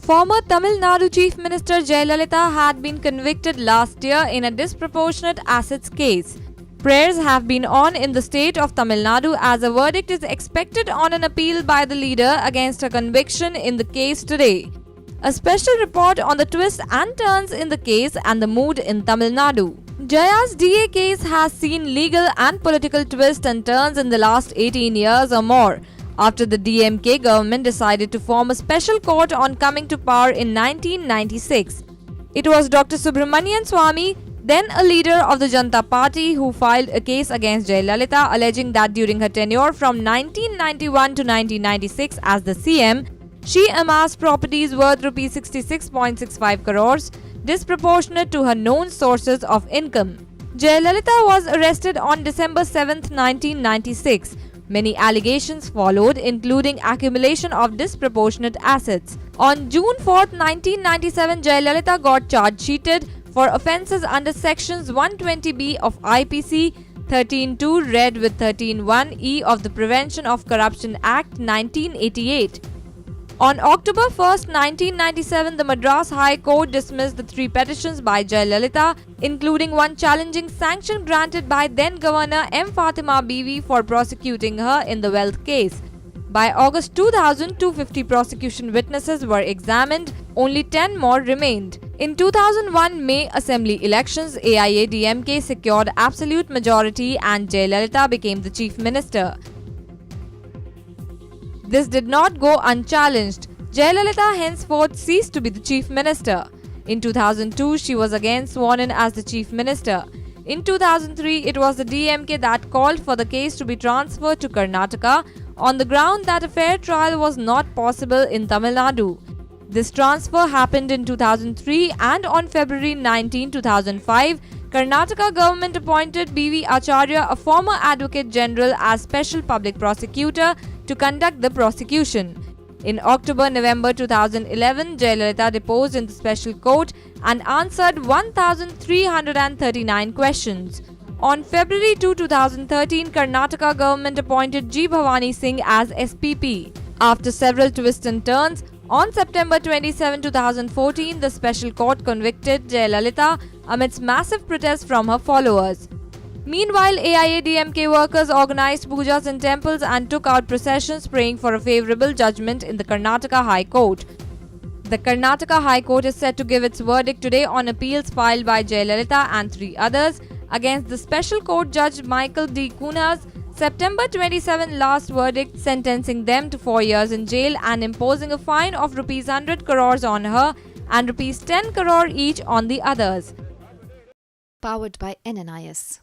Former Tamil Nadu Chief Minister Jayalalitha had been convicted last year in a disproportionate assets case. Prayers have been on in the state of Tamil Nadu as a verdict is expected on an appeal by the leader against her conviction in the case today. A special report on the twists and turns in the case and the mood in Tamil Nadu. Jaya's DA case has seen legal and political twists and turns in the last 18 years or more, after the DMK government decided to form a special court on coming to power in 1996. It was Dr. Subramanian Swamy, then a leader of the Janata Party, who filed a case against Jayalalitha alleging that during her tenure from 1991 to 1996 as the CM, she amassed properties worth Rs 66.65 crores, disproportionate to her known sources of income. Jayalalitha was arrested on December 7, 1996. Many allegations followed, including accumulation of disproportionate assets. On June 4, 1997, Jayalalitha got charge-sheeted for offences under sections 120B of IPC, 13(2) read with 13(1)E of the Prevention of Corruption Act 1988. On October 1, 1997, the Madras High Court dismissed the 3 petitions by Jayalalitha, including one challenging sanction granted by then-Governor M. Fatima Bibi for prosecuting her in the wealth case. By August 2000, 250 prosecution witnesses were examined, only 10 more remained. In 2001 May Assembly elections, AIADMK secured absolute majority and Jayalalitha became the Chief Minister. This did not go unchallenged. Jayalalitha henceforth ceased to be the Chief Minister. In 2002, she was again sworn in as the Chief Minister. In 2003, it was the DMK that called for the case to be transferred to Karnataka on the ground that a fair trial was not possible in Tamil Nadu. This transfer happened in 2003 and on February 19, 2005, Karnataka government appointed B.V. Acharya, a former Advocate General, as Special Public Prosecutor to conduct the prosecution. In October-November 2011, Jayalalitha deposed in the special court and answered 1,339 questions. On February 2, 2013, Karnataka government appointed G. Bhavani Singh as SPP. After several twists and turns, on September 27, 2014, the special court convicted Jayalalitha amidst massive protests from her followers. Meanwhile, AIADMK workers organized pujas in temples and took out processions praying for a favorable judgment in the Karnataka High Court. The Karnataka High Court is set to give its verdict today on appeals filed by Jayalalitha and 3 others against the Special Court Judge Michael D. Kuna's September 27 last verdict, sentencing them to 4 years in jail and imposing a fine of Rs 100 crores on her and Rs 10 crore each on the others. Powered by NNIS.